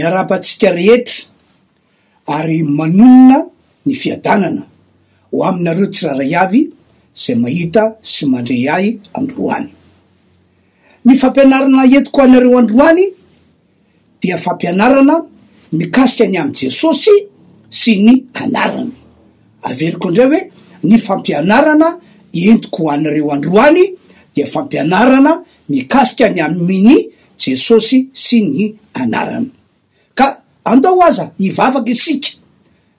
miarapantsika rehetra ary manonona ny fiadanana ho aminareo tsiraray avy zay mahita sy mandre ahy androany. Ny fampianarana entiko anareo androany dia fampianarana mikasika ny am' Jesosy sy ny anarany. Averiko indray hoe ny fampianarana entiko anareo androany dia fampianarana mikasika ny amin'ny Jesosy sy ny anarany. Ka andao aza hivavaka isika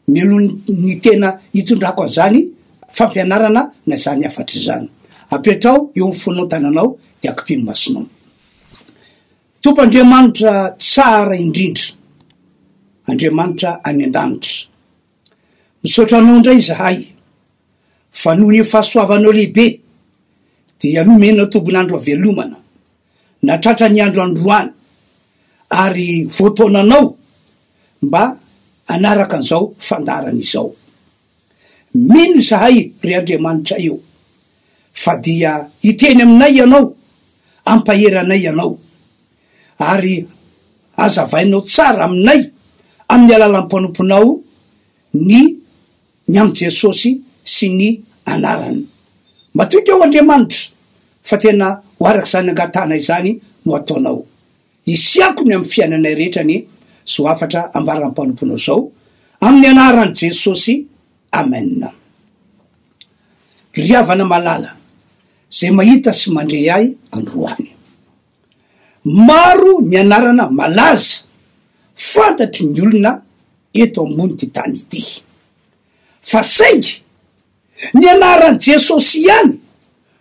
mialohan'ny ny tena hitondrako an'izany fampianarana na zany afatra izany. Apetrao eo amin'ny fonao tananao dia akipino masonao. Tompoandriamanitra tsara indrindra, Andriamanitra any an-danitra, misaotra anao indray zahay fa noho ny fahasoavanao lehibe dia nomena tombon'andro avelomana natratra ny andro androany ary voataonanao mba anaraka an'izao fandarana izao. Mino zahay ry Andriamanitra eo fa dia hiteny aminay ianao, ampaheranay ianao ary azavainao tsara aminay amin'ny alalan'ny mpanomponao ny am' Jesosy sy ny anarany. Matoky ao Andriamanitra fa tena ho araky zany angatana izany no ataonao. Isiako ny amin'ny fiainanay rehetra ny zo afatra ambaran'ny mpanomponao zao amin'ny anaran'i Jesosy. Amen. Riavana malala zay mahita sy mandre ahy androany. Maro ny anarana malaza fantatry ny olona eto ambony ty tany ity. Fa saingy ny anaran'i Jesosy ihany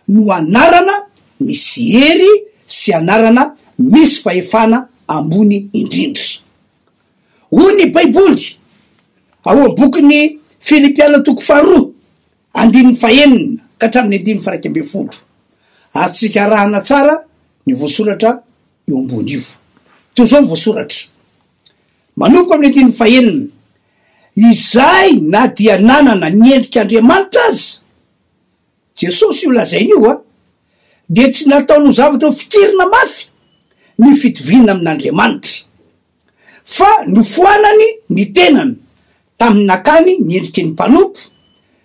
no anarana misy hery sy anarana misy fahefana ambony indrindra. Hoy ny Baiboly ao amin'ny bokyny Filipiana 2:2-5 ka hatramin'ny 5:1. Atsika rahana tsara ny voasoratra eo ambony io. Toy zao ny voasoratra. Manoko amin'ny 5:1, izay na dia nanana ny endrik'Andriamanitra azy, Jesosy io lazain'io dia tsy nataony ho zavatra fikirina mafy ny fitoviana amin'Andriamanitra, fa nofoanany ny tenany tamin'ny nakany ny endriky ny mpanompo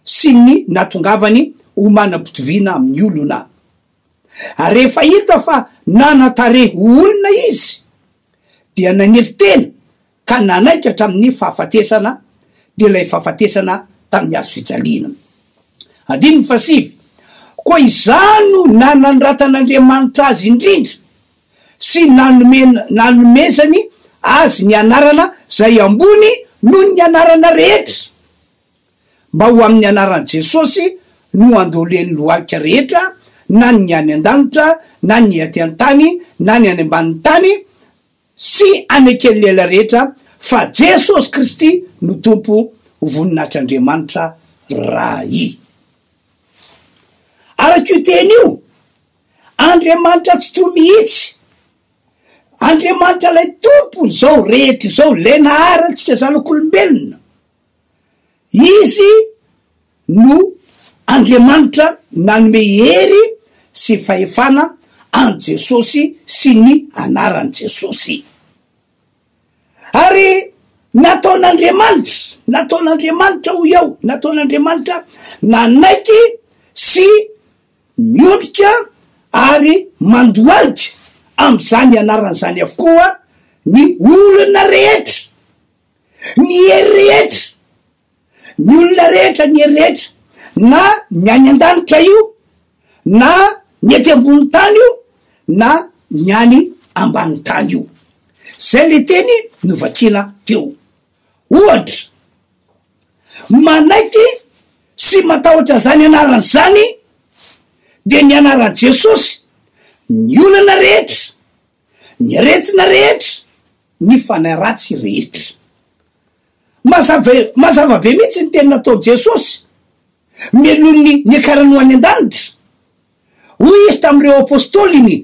sy ny natongavany ho manam-pitoviana amin'ny olona. Ary rehefa hita fa nanatare olona izy dia nanefy tena ka nanaiky hatramin'ny fahafatesana, dia ilay fahafatesana tamin'ny hazo fijaliana. 5 koa izano nanandratan'Andriamanitra azy indrindra sy nanomezany azy ny anarana zay ambony noho ny anarana rehetra, mba ho amin'ny anaran'i Jesosy no andolen'ny lohalika rehetra, na ny any an-danitra, na ny aty an-tany, na ny any ambanin'ny tany sy anekeny lela rehetra, fa Jesosy Kristy no tompo ho voninahitr'Andriamanitra ray. Arak'io teny io, Andriamanitra tsy toy mihitsy. Andriamanitra lay tompo zao rehetra zao, le naharantsika zanak'olombelona. Izy no Andriamanitra nanome hery sy fahefana an Jesosy sy ny anaran'i Jesosy. Ary nataon'Andriamanitra ho iaho, nataon'Andriamanitra nanaiky sy miondrika ary mandohalika am'izany anaran'izany avokoa ny olona rehetra, ny hery rehetra, ny olona rehetra, ny hery rehetra, na ny any an-danitra io, na ny ety ambony tany io, na ny any ambany tany io. Zay le teny novakina teo. Ohatra, manaiky sy matahotra zany anaran'izany dia ny anaran'i Jesosy, ny olana rehetra, ny aretina rehetra, ny fanahy ratsy rehetra. Mazava be mihitsy ny teny natao Jesosy mialohan'ny ny akaranoany an-danitra. Hoy izy tamin'ireo apôstôliny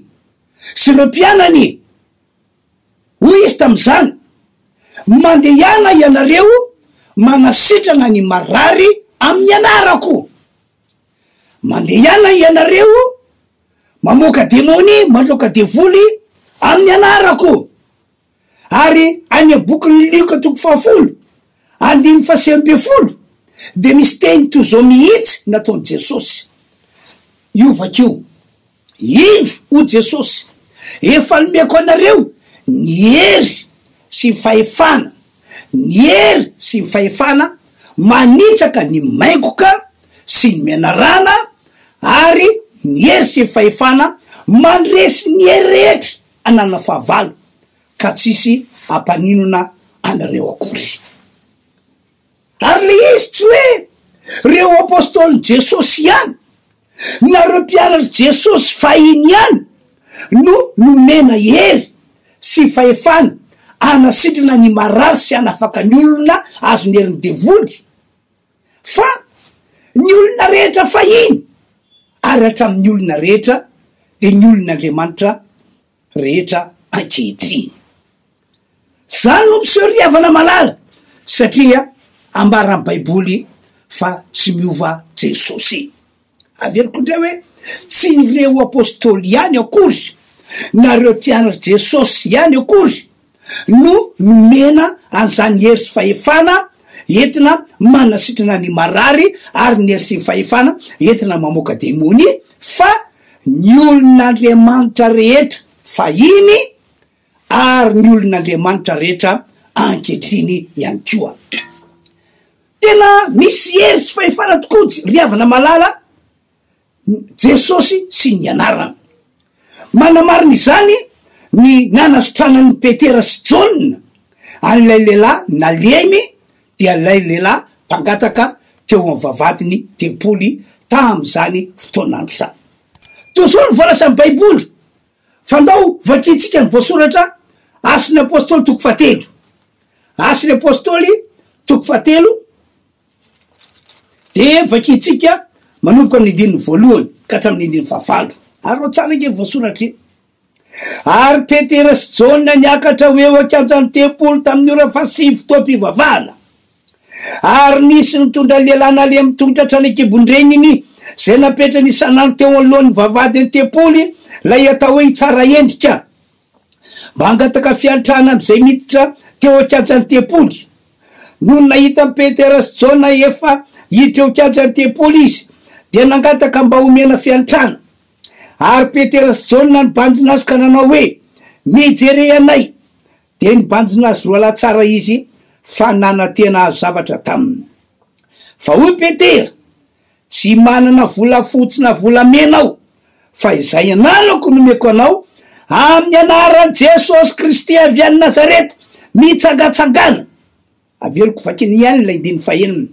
sy ireo mpianany, hoy izy tamin'izany, mandehana ianareo manasitrana ny marary amin'ny anarako. Mandehana ianareo mamoaka demony, mandroaka devoly amin'ny anarako. ary any bokyny lioka toko fahafolo 5 de misy teny toy zao mihitsy nataony Jesosy. Io vakio ino o Jesosy efa nomeko anareo ny hery sy fahefana, ny hery sy fahefana manitsaka ny maikoka sy ny menarana, ary ny hery sy fahefana mandresy ny hery rehetra anana fahavalo ka tsisy ampaninona anareo akory. Ary le izy tsy hoe reo apôstôly Jesosy ihany na reo mpianatry Jesosy fahiny ihany no nomena hery sy fahefana anasitrana ny marary sy anafaka ny olona azo ny herin'ny devoly, fa ny olona rehetra fahiny ary hatramin'ny olona rehetra de ny olon'Andriamanitra rehetra ankehitriny. Zany no miseho riavana malala satria ambaran'ny baiboly fa tsy miova Jesosy. Averiko indray hoe tsy reo apôstôly ihany akory na reo mpianatry Jesosy ihany akory no nomena an'izany hery sy fahefana entina manasitrana ny marary ary ny hery sy fahefana entina mamoaka demony, fa ny olon'Andriamanitra rehetra fahiny ary ny olon'Andriamanitra rehetra ankehitriny ihany koa. Tena misy hery sy fahefana tokoa riavana malala Jesosy sy ny anarana. Manamarina izany ny nanasitranan'ny Petera sy Jona an'ilay lehilahy nalemy dia ilay lehilahy mpangataka teo amin'ny vavadiny tempoly tam'izany fotoanandro zany. Toy zao ny voalasan'ny baiboly, fandao vakitsika ny voasoratra Asin'ny apôstôly toko 7, Asin'ny apôstôly toko 7 de vakitsika manomboka amin'ny andininy 1 ka hatramin'ny andininy 9. Ary tsara nge voasoratra. Ary Petera sy Jona niakatra eo akanjan'ny tempoly tamin'ny ora 7 taom-pivavahana. Ary nisy nitondra lehilahy nalemy tongotra hatrany an-kibon-dreniny zay napetrany isanandro teo anoloan'ny vavadiny tempoly, lay atao hoe tsara endrika, mba hangataka fiantrana am'izay miditra teo akanjan'ny tempoly. Noho nahita Petera sy Jona efa hiditra eo akanjan'ny tempoly izy dia nangataka mba homena fiantrana. Ary Petera sy Jona nibanjina azy ka nanao hoe mijery anay, de nibanjina azy roa lahy tsara izy fa nanantena azy zavatra taminy. Fa hoy Petera, tsy manana vola fotsy na vola mena aho, fa izay ananako nomeko anao amin'ny anaran'i Jesosy Kristy avy any Nazareta mitsangatsangana. Averiko vakiny ihany ilay andininy 9.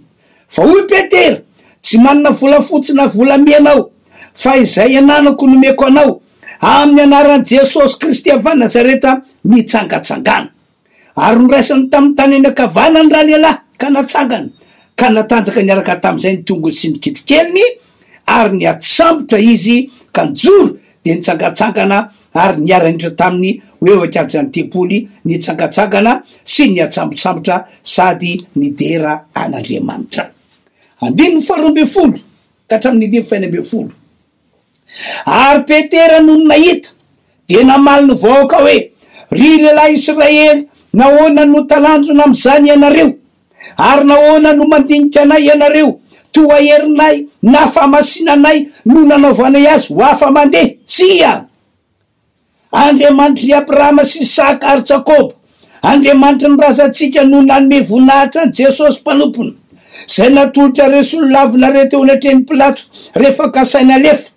Fa hoy Petera, tsy manana vola fotsy na vola mena aho, fa izay ananako nomeko anao amin'ny anaran'i Jesosy Kristy avy any Nazareta mitsangatsangana. Ary noraisany tamin'ny tany anakavanany raha lehilahy ka natsangana, ka natanjaka niaraka tamin'izay ny tongony sy ny kitrokeliny, ary niatsambotra izy ka nijoro de nitsangatsangana ary niara-niditra taminy hoe akanjan'ny tempoly, nitsangatsangana sy niatsambosambotra sady nidera an'Andriamanitra. Andininy 12 ka hatramin'ny andininy 14. Ary Petera no nahita de namaly ny vahoaka hoe, ry lehilahy Israely, nahoana no talanjona am'izany ianareo, ary nahoana no mandinika anay ianareo, toa herinay na famasinanay no nanaovanay azy ho afa mandeha? Tsia! Andriamanitry Abrahama sy Isaka ary Jakoba, Andriamanitry ny razantsika no nanome voninahitra any Jesosy mpanompony, zay natolotra reo sy nolavina reo teo anatreny Pilato rehefa kasaina alefa,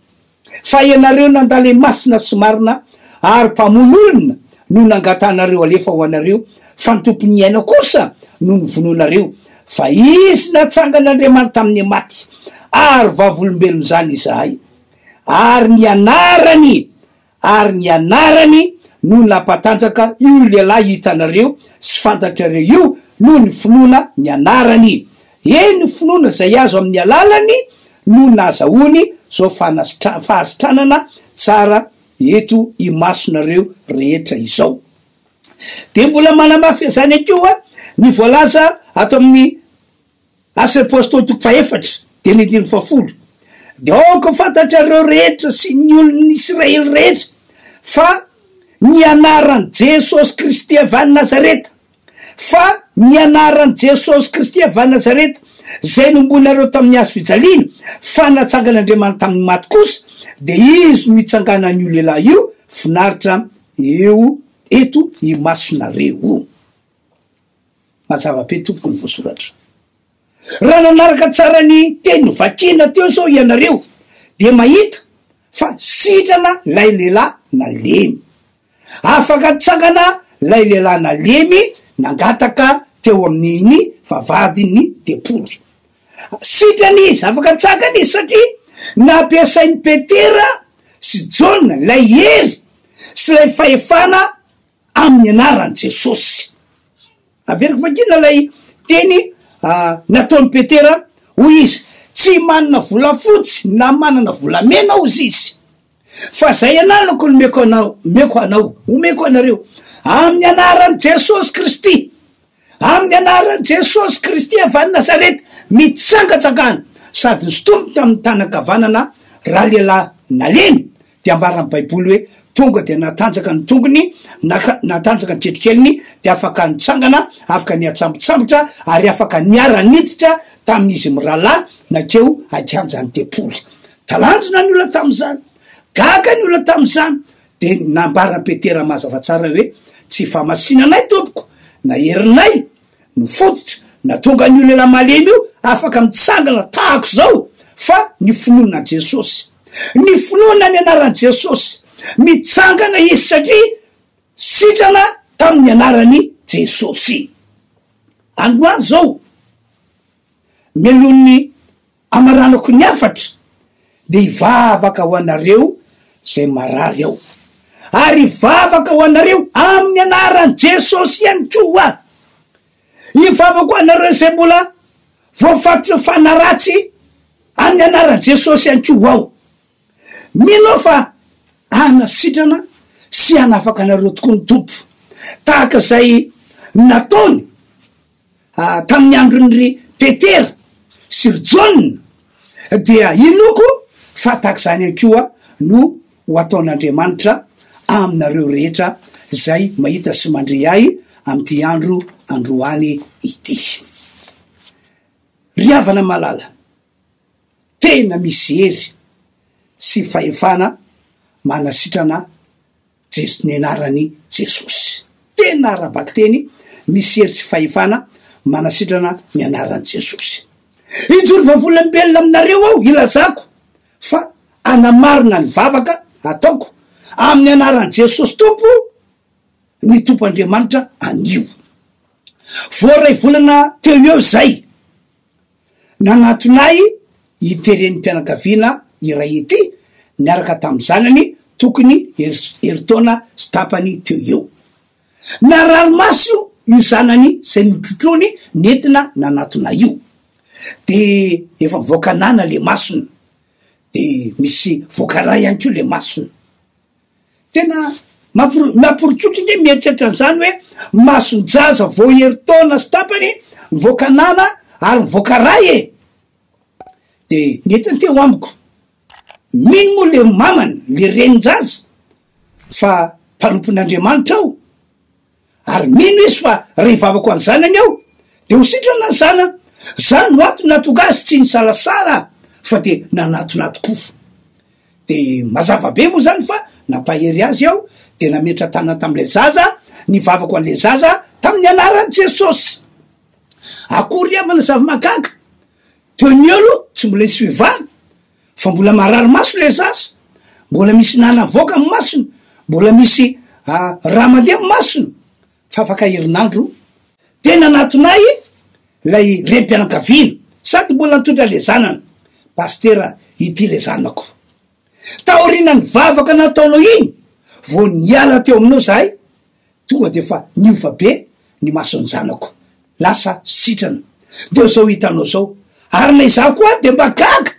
fa ianareo nandale masina sy marina ary mpamono olona no nangatanareo alefa ho anareo, fa ny tompony aina kosa no nivononareo, fa izy natsangan'Andriamanitra tamin'ny maty ary vavolombelony zany izahay. Ary ny anarany no nampatanjaka io lehilahy hitanareo sy fantatrareo io no ny finoana ny anarany. Ny finoana zay azo amin'ny alalany no nazahoany zao fahasitranana tsara eto imasonareo rehetra izao. De mbola manamafy zany akoa ny voalaza ato amin'ny Asa apôstôly toko 4 de ny andininy 10. De aoko fantatrareo rehetra sy ny olon'Israely rehetra fa ny anaran' Jesosy Kristy avy any Nazareta, fa ny anaran' Jesosy Kristy avy any Nazareta zay nombonareo tamin'ny hazo fijaliana fa natsangan'Andriamanitra tamin'ny maty kosa, de izy mitsanganan'io lehilahy io finaritra eo eto i masonareo. Mazava-be tompoko ny voasoratra. Raha nanaraka tsara ny teny vakina teo zao ianareo de mahita fa sitrana lay lehilahy nalemy, afaka tsangana lay lehilahy nalemy nangataka teo amin'iny vavadiny Depoly. Sitrany izy, afaka tsangany izy satria nampiasain'ny Petera sy Jona lay hery sy lay fahefana amin'ny anaran'i Jesosy. Averiko vakina lay teny nataon'ny Petera hoy izy, tsy manana volafotsy na manana volamena ozy izy, fa zay ananako no meko anareo amin'ny anaran'i Jesosy Kristy, amin'ny anaran'i Jesosy Kristy avy any Nazareta mitsangatsangana sady nisotomby tamin'ny tanakavanana raha lehilahy nalemy. De ambaran'ny baiboly hoe tonga de natanjaka ny tongony, natanjaka ny ketrikeliny, de afaka nitsangana, afaka niatsambotsambotra ary afaka niara-niditra tamin'izy mirahalahy nakeo akanjany Depoly. Talanjona ny olona tamin'izany, gaga ny olona tamin'izany, de nambaran'ny Petera mazava tsara hoe tsy famasinanay tompoko na herinay no fototra na tonga ny olona malemy io afaka mitsangana tahako zao, fa ny finoana Jesosy, ny finoana ny anaran'i Jesosy, mitsangana izy satria sitrana tamin'ny anarany Jesosy. Androany zao melon'ny amaranako ny afatra de ivavaka ho anareo zay marary ao, ary ivavaka ho anareo amin'ny anaran'i Jesosy ihany koa. Ivavaka ho anareo zay mbola voafatotra fanaratsy amin'ny anaran'i Jesosy ihany koa ao. Mino fa anasitrana sy anafaka anareo tokoa ny tompo tahaka zay nataony tamin'ny andron'ny Petera sy ry Jona, dia inoko fa tahaka zany ihany koa no ho ataon'Andriamanitra aminareo rehetra zay mahita sy mandre ahy am'ty androany ity. Ry havana malala, tena misy hery sy fahefana manasitrana ny anarany Jesosy. Tena arabaky teny misy hery sy fahefana manasitrana ny anaran'i Jesosy. Injory vavolombelona aminareo ao ilazako fa anamarina ny vavaka ataoko amin'ny anaran'i Jesosy tompo, ny tompoandriamanitra anio. Voaray volana teo eo zay nanatonay iteren'ny mpianakaviana iray ity niaraka tamin'ny zanany tokony heritaona sy tapany teo eo. Naranomaso io zanany zay notrotrony nentina nanatona io, de efa voakanana le masony, de misy voakaray ihany ko le masony. Tena mamporotsotry nge mieritreritra an'izany hoe mason-jaza vao heritaona sy tapany voakanana ary voakaray e. De netiny teo amiko, mino moa le mamany le renin-jaza fa mpanompon'Andriamanitra ao, ary mino izy fa rehivavako any zanany ao de ho sitrana ny zanany, zany no ato natonga azy tsy nisalasala fa de nanatona tokoa. De mazava be moa zany fa nampahery azy ao de nametra tanana tam'le zaza, nivavako an'le zaza tamin'ny anaran'i Jesosy. Akory avana zava-makaka, teo ny olo tsy mbola isy vivana fa mbola marary maso le zaza, mbola misy nanavoaka amin'ny masony, mbola misy raha mandeha amin'ny masony, fa afaka herinandro tena natonay lay rem-pianakaviana sady mbola nitondra le zanany, pastera ity le zanako, taorina ny vavaka nataonao iny vo niala teo aminao zahay, tonga de fa niova be ny mason'ny zanako, lasa sitrana. De zao hitanao zao, ary na izaho koa de mba gaga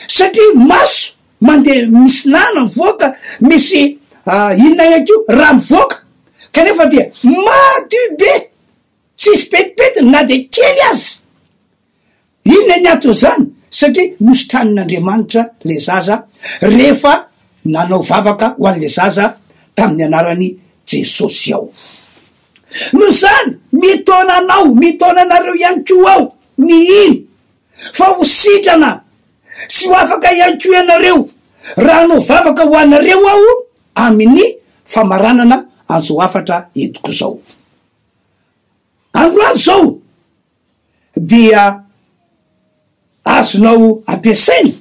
satria maso mandeha misy nana mivoaka, misy inona ihany ko raha mivoaka, kanefa dia madio be, tsisy petipetiny na de kely azy. Inona ny ato zany? Satria nositran'Andriamanitra le zaza rehefa nanao vavaka ho an'le zaza tamin'ny anarany Jesosy ao. No zany mitona anao, mitona anareo ihany ko ao ny ino fa ho sitrana sy ho afaka ihany ko ianareo raha no vavaka ho anareo ao amin'ny famaranana azo afatra etiko zao. Androany zao dia azonao ampiasaina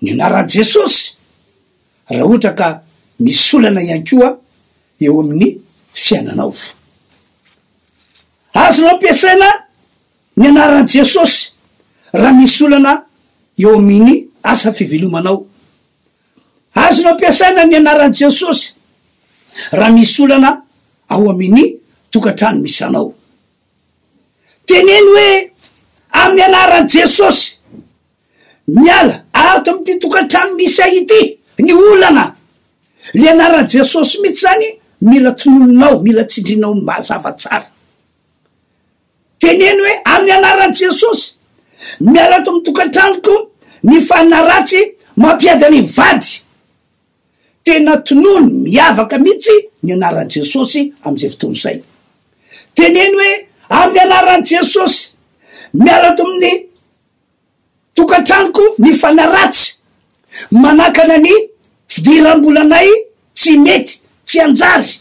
ny anaran'i Jesosy raha ohatra ka misy olana ihany koa eo amin'ny fiainanao. Azonao ampiasaina ny anaran'i Jesosy raha misy olana eo amin'ny asa fivelomanao. Azonao ampiasaina ny anaran'i Jesosy raha misy olana ao amin'ny tokantrano misy anao. Teneny hoe amin'ny anaran'i Jesosy miala ato amin'ity tokantrano misy ity ny olana. Le anaran'i Jesosy mihitsy zany mila tonononao, mila tsindrinao mazava tsara. Teneny hoe amin'ny anaran'i Jesosy miala ato amin'ny tokantranoko ny fanaratsy mampiady ny vady. Tena tonono miavaka mihitsy ny anaran'i Jesosy am'izay fotoana izay. Teneny hoe amin'ny anaran'i Jesosy miala ato amin'ny tokantranoko ny fanaratsy manakana ny fidiram-bolanay tsy mety, tsy anjary.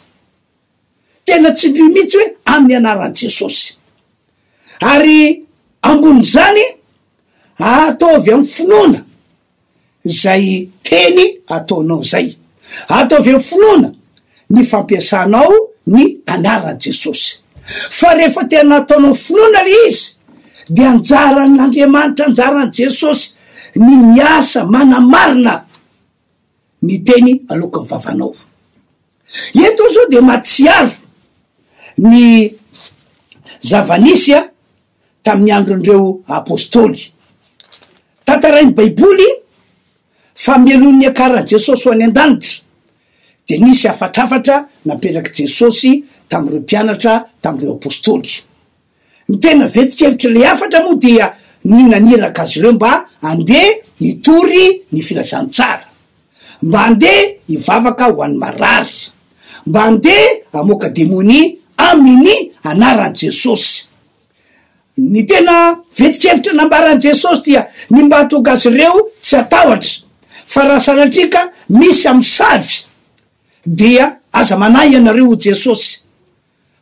Tena tsy mihitsy hoe amin'ny anaran'i Jesosy. Ary ambony zany ataovy amin'ny finoana zay teny ataonao zay. Ataovy amin'ny finoana ny fampiasanao ny anaran'i Jesosy. Fa rehefa tena ataonao finoana le izy dia anjaran'Andriamanitra, anjaran'i Jesosy ny miasa manamarina ny teny alokan'ny vavanao. Eto zao de matsiaro ny zava-nisy tamin'ny andron'ireo apôstôly. Tantarain'ny baiboly fa mielon'ny akaran'i Jesosy ho any an-danitra de nisy afatrafatra napetraky Jesosy tamin'ireo mpianatra, tamin'ireo apôstôly. Ny tena vetikevitra le afatra moa dia ny naniraka azy ireo mba andeha hitory ny filazantsara, mba andeha hivavaka ho an'ny marary, mba andeha hamoaka demoni amin'ny anaran'i Jesosy. Ny tena vetikevitra nambaran'i Jesosy dia ny mba hatonga azy ireo tsy atahotra fa raha sanatrika misy amin'ny savy dia aza manahy ianareo ho Jesosy,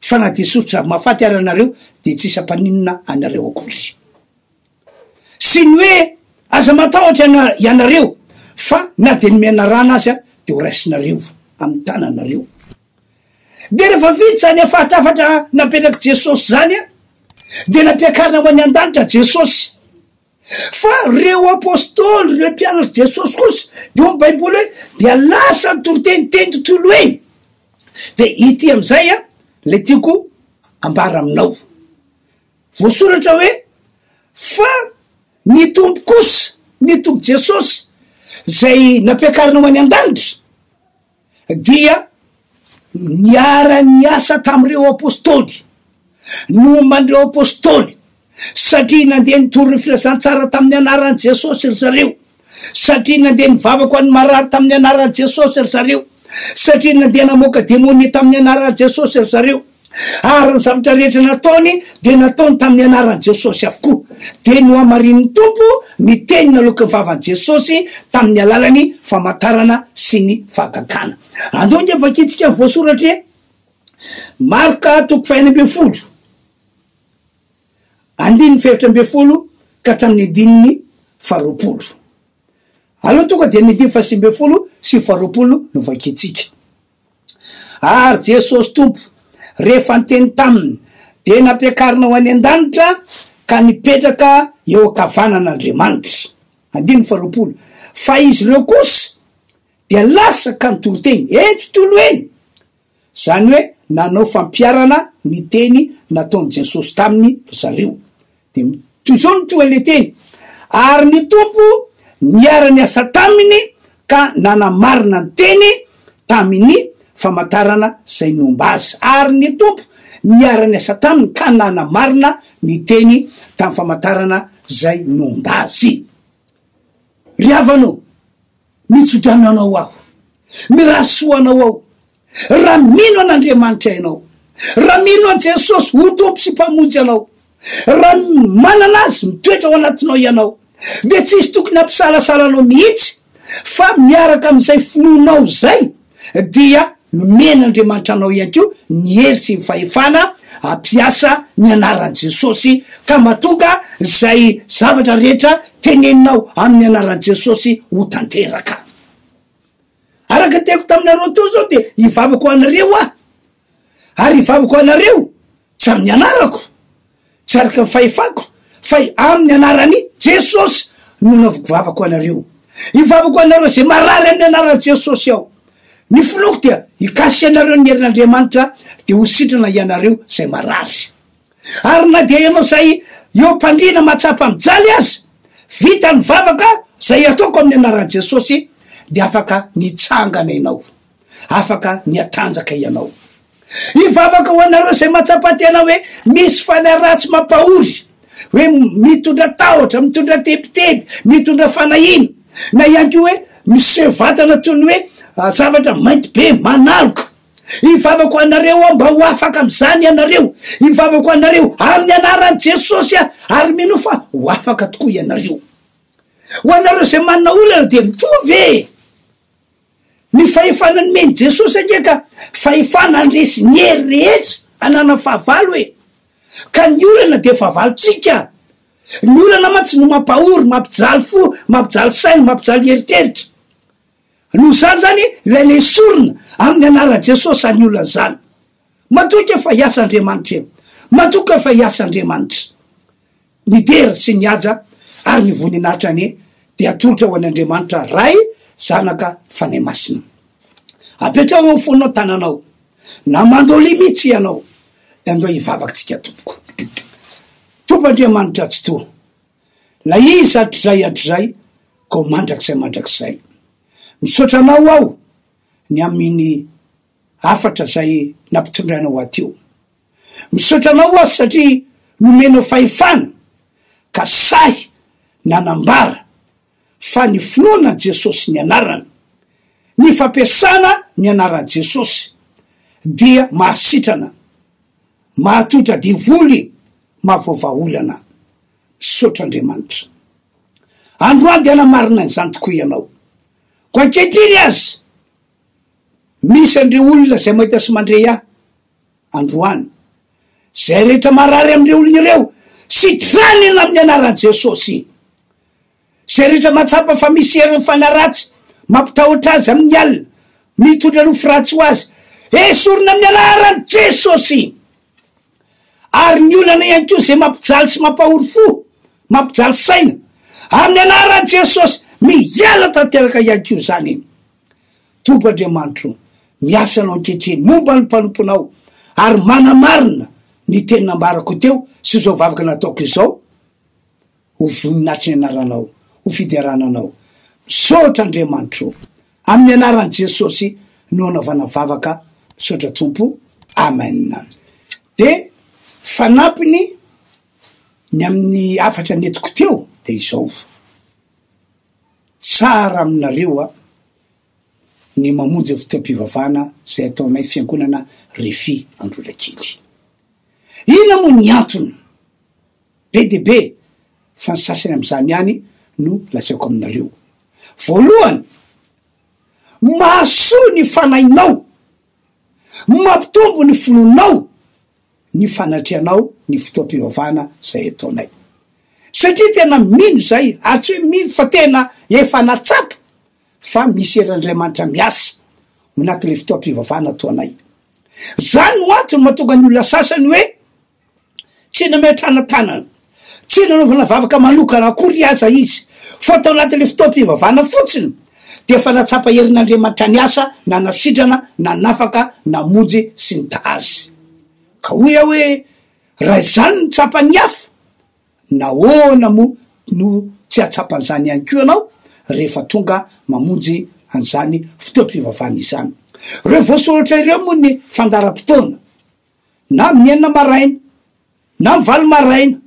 fa na dia sotra mahafaty ary anareo de tsisy ampaninona anareo akory. Sy ny hoe aza matahotra ianareo fa na de ny mianarana azy de ho raisinareo amin'ny tananareo. De rehefa vita zany afatrafatra napetraky Jesosy zany de nampiakarina ho any an-danitra Jesosy. Fa reo apôstôly, reo mpianatry Jesosy kosa de ho baiboly hoe dia lasa nitoriteny tontolo eny. De ity am'izay le tiako ambara aminao. Voasoratra hoe fa ny tompo kosa, ny tompo Jesosy zay nampiakarina ho any an-danitra dia niara niasa tamin'ireo apôstôly, nomban'ireo apôstôly, satria nandeha nitory ny filazantsara tamin'ny anaran'i Jesosy ry zareo, satria nandeha nivavaka ho an'ny marary tamin'ny anaran'i Jesosy ry zareo, satria nandeha namoaka demoni tamin'ny anaran'i Jesosy ry zareo. Ary ny zavatra rehetra nataony de nataony tamin'ny anaran'i Jesosy avokoa. De no amarin'ny tompo ny teny nalokan'ny vavan'i Jesosy tamin'ny alalany famantarana sy ny fahagagana. Andao nge vakitsika ny voasoratra Marka 4:20 2:20 ka hatramin'ny 20. Aloha tonga dia ny 20 sy 20 no vakitsika. Ary Jesosy tompo rehefa niteny taminy de nampiakarina ho any an-danitra ka nipetraka eo ankavanan'Andriamanitra. 20. Fa izy ireo kosa dia lasa ka nitoriteny tontolo eny. Zany hoe nanao fampiarana ny teny nataon'i Jesosy taminy zareo. De toy zao no toa le teny. Ary ny tompo niara-ny asa taminy ka nanamarina ny teny tamin'ny famantarana zay nomba azy. Ary ny tompo niara-ny asa taminy ka nanamarina ny teny tamin'ny famantarana zay nomba azy. Ry havanao, mitsodrananao aho, mirasoanao aho, raha mino an'Andriamanitra ianao, raha mino an Jesosy ho tompo sy mpamonjy anao, raha manana azy mitoetra ao anatinao ianao, de tsisy tokony hampisalasalanao mihitsy fa miaraka am'izay finoanao zay dia nomen'Andriamanitra anao ihany ko ny hery sy ny fahefana ampiasa ny anaran'i Jesosy ka mahatonga zay zavatra rehetra teneninao amin'ny anaran'i Jesosy ho tanteraka. Araka teko taminareo to zao de hivavako anareo ary hivavako anareo tsy amin'ny anarako, tsy araka fahefako fa amin'ny anarany Jesosy no navako anareo. Hivavako anareo zay marary amin'ny anaran'i Jesosy ao. Ny finoko dia hikasika anareo ny herin'Andriamanitra de ho sitrana ianareo zay marary. Ary na dia ianao zay eo mpandrina mahatsapa mijaly azy, vita ny vavaka zay ataoko amin'ny anaran'i Jesosy de afaka nitsangana ianao, afaka niatanjaka ianao. Hivavaka ho anareo zay mahatsapa tena hoe misy fanaratsy mampahory, hoe mitondra tahotra, mitondra tebiteby, mitondra fanahina, na ihany ko hoe misy vatana toy ny hoe zavatra mainty be manaloka. Hivavako anareo mba ho afaka am'izany ianareo, hivavako anareo amin'ny anaran'i Jesosy ary mino fa ho afaka tokoa ianareo. Ho anareo zay manana olana de mitovy ny fahefana nomeny Jesosy andraika fahefana andresy ny hery rehetra anana fahavalo ka ny olana de fahavalontsika. Ny olana mantsy no mampahory, mampijaly fo, mampijaly saina, mampijaly heritreritra. No zany ilay esorina amin'ny anaran'i Jesosy any olana zany. Matoka fa hiasa Andriamanitra eo, matoka fa hiasa Andriamanitra. Ny dera sy ny haja ary ny voninahitra ny de atolotra ho an'Andriamanitra ray zanaka fanahy masina. Apetrao eo fonao tananao, na mandoly mihitsy ianao, de andao hivavakantsika tompoko. Tompo Andriamanitra tsy toa, la izy hatrizay ko mandrakizay. Misaotra anao aho ny amin'ny afatra zay nampitondrainao ateo. Misaotra anao aho satria nomenao fahefana ka sahy nanambara fa ny finoana Jesosy ny anarana, ny fampiasana ny anaran'i Jesosy dia mahasitrana, mahatotra divoly, mahavoavaolana. Misaotra Andriamanitra. Androany dia namarina an'izany tokoa ianao. Ko ankehitriny azy misy andreo olona zay mahita sy mandre androany, zay rehetra marary amin'ireo olona ireo sitranina amin'ny anaran'i Jesosy, zay rehetra mahatsapa fa misy heriny fanaratsy mampitahotra azy amin'ny alina, mitondra nofo ratsy ho azy, esorina amin'ny anaran'i Jesosy. Ary ny olana ihany koa zay mampijaly sy mampahory fo, mampijaly saina, amin'ny anaran'i Jesosy miala tanteraka ihany koa zany. Tompo Andriamanitra, miasa anao ankehitriny momba ny mpanomponao ary manamarina ny teny nambarako teo sy zao vavaka nataoko izao, ho voninahitry ny anaranao, ho fiderananao. Misaotra Andriamanitra amin'ny anaran'i Jesosy no anaovana vavaka. Misaotra Tompo. Amen. De fanampiny ny amin'ny afatra netiko teo de izao: tsara aminareo ny mamonjy fotoam-pivavahana zay ataonay fiangonana Refy Androrakely. Ina moa ny antony be de be fa ny sasany am'izany ihany no lazaiko aminareo. Voalohany, mahasoa ny fanahinao, mampitombo ny finonao, ny fanatreanao ny fotoam-pivavahana zay ataonay. Satria tena mino zay, ary tsy hoe mino fa tena efa natsapa fa misy herin'Andriamanitra miasa ho anatin'le fotoam-pivavahana ataonay. Zany no antony mahatonga ny olona sasany hoe tsy nametrana tanana, tsy nanaovana vavaka manokana akory aza izy, fa atao anatin'le fotoam-pivavahana fotsiny de efa natsapa herin'Andriamanitra ny asa, na nasidrana, na nafaka, na monjy sy ny taazy. Ka hoy hoe raha zany ny tsapany hafa, nahoana mo no tsy atsapan'izany ihany koa ianao rehefa tonga mamonjy an'izany fotoam-pivavahana izany. Reo voasoratra ireo moa ny fandaram-potoana, na amin'ny 9 maraina, na amin'ny 8 maraina,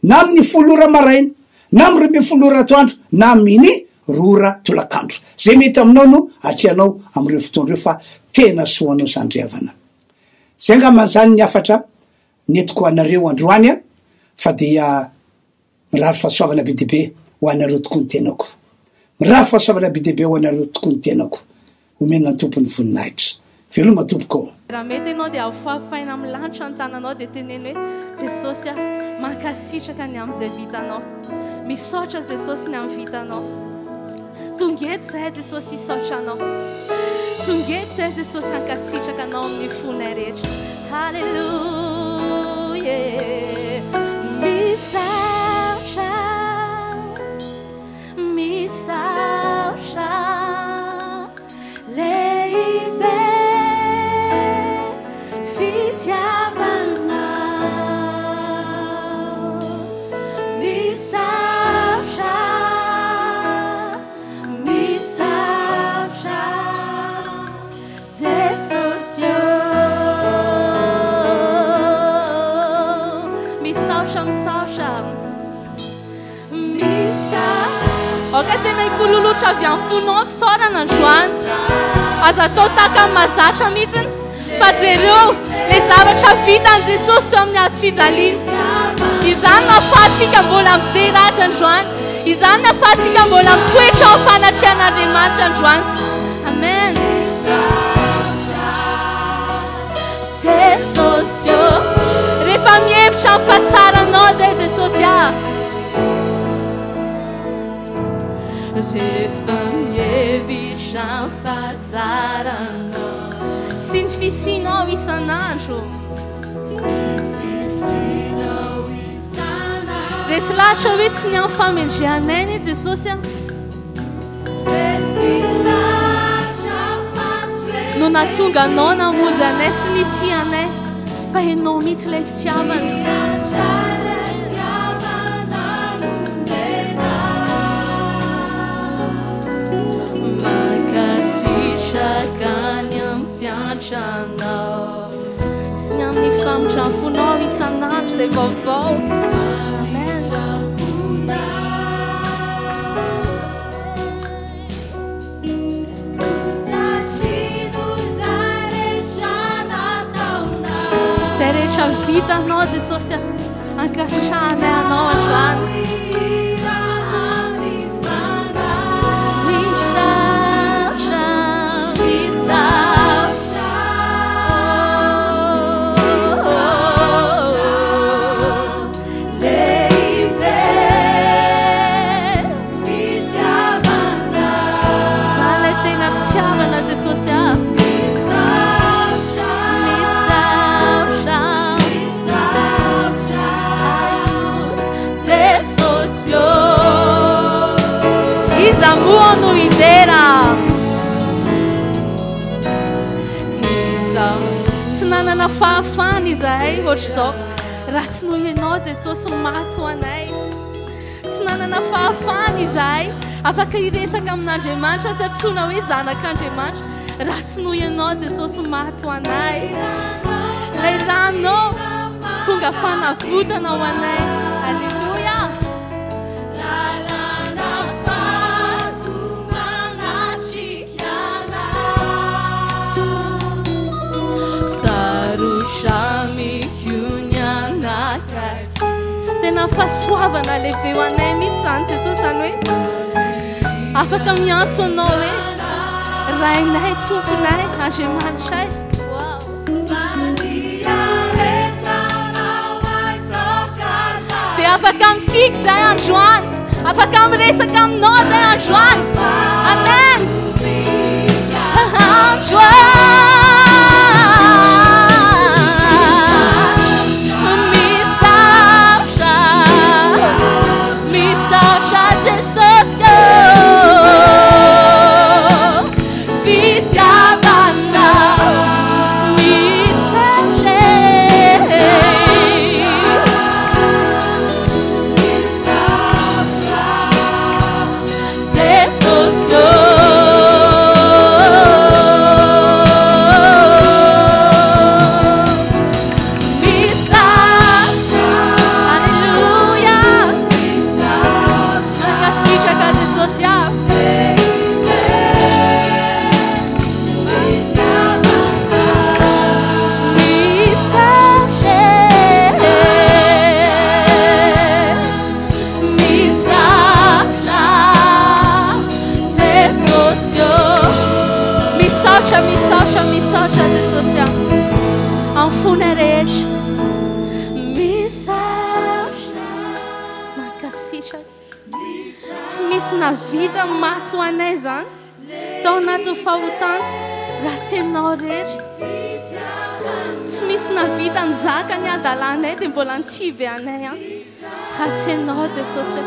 na amin'ny 10 ora maraina, na amin'ny 12 ora atoandro, na amin'ny 2 ora tolakandro. Zay mety aminao no atreanao amin'ireo fotoana ireo fa tena soanao zandriavana zay angaman'izany ny afatra netiko anareo androany a fa dia mirary fahasoavana be deaibe ho anareo tokoa ny tenako mirary fahasoavana be deaibe ho anareo tokoa ny tenako omena ny tompony voninahitra veloma tompoko raha mety ianao dia afafaina amin'ny lanitra ny tananao dia teneny hoe jesosy a mankasitraka ny amin'izay vitanao misaotra jesosy ny amin'ny vitanao tongety izay jesosy hisaotra anao tongety izay jesosy hankasitraka anao amin'ny fonay rehetra halleluia misaotra misaotra lehibe fitiavana misaotra misaotra Jesosy misaotra misaotra oka tena hikololotra avy amin'ny fonao fisaorana androany aza atao tahaka amin'ny mahazatra mihitsiny fa jereo le zavatra vitan' Jesosy teo amin'ny azo fijaliana izany nahafahantsika mbola mide ratsy androany izany nahafahantsika mbola mitoetra ao fanatrehan'Andriamanitra androany amen Jesosy rehefa mihevitra amin'ny fahatsaranao zay Jesosy rehefa mihevitra amin'ny fahatsaranao sy ny fisinao isan'andro resy lahatra hoe tsy ny amin'ny famendrehanay ny Jesosy no natonga anao namonjy anay sy nitianay fa ianao mihitsy ilay fitiavana mankasitraka ny amin'ny fiantranao sy ny amin'ny famotramponao isan'andro izay vaovao zay rehetra vitanao Jesosy ankasitrahanay anao androany misaotra misaotra lehibe fitiavana zany lay tena fitiavana Jesosy Izamuo no idera tsy nanana fahafana izahay ohatr'izao raha tsy noho ianao Jesosy maty ho anay tsy nanana fahafana izahay afaka hiresaka amin'Andriamanitra sy antsoina hoe zanak'Andriamanitra raha tsy noho ianao Jesosy maty ho anay ilay ranao tonga fanavotana ho anay halleluia tena fahasoavana lehibe ho anay mihitsy zany Jesosy zany hoe afaka miantso anao hoe rainay tomponay Andriamanitray dia afaka mikiky zay androany afaka miresaka aminao zay androany amen androany manisaka tsy misy navita maty ho anay zany tao anaty fahotana raha tsy ianao rery tsy misy navita nizaka ny adalanay dia mbola nitsivy anay raha tsy ianao Jesosy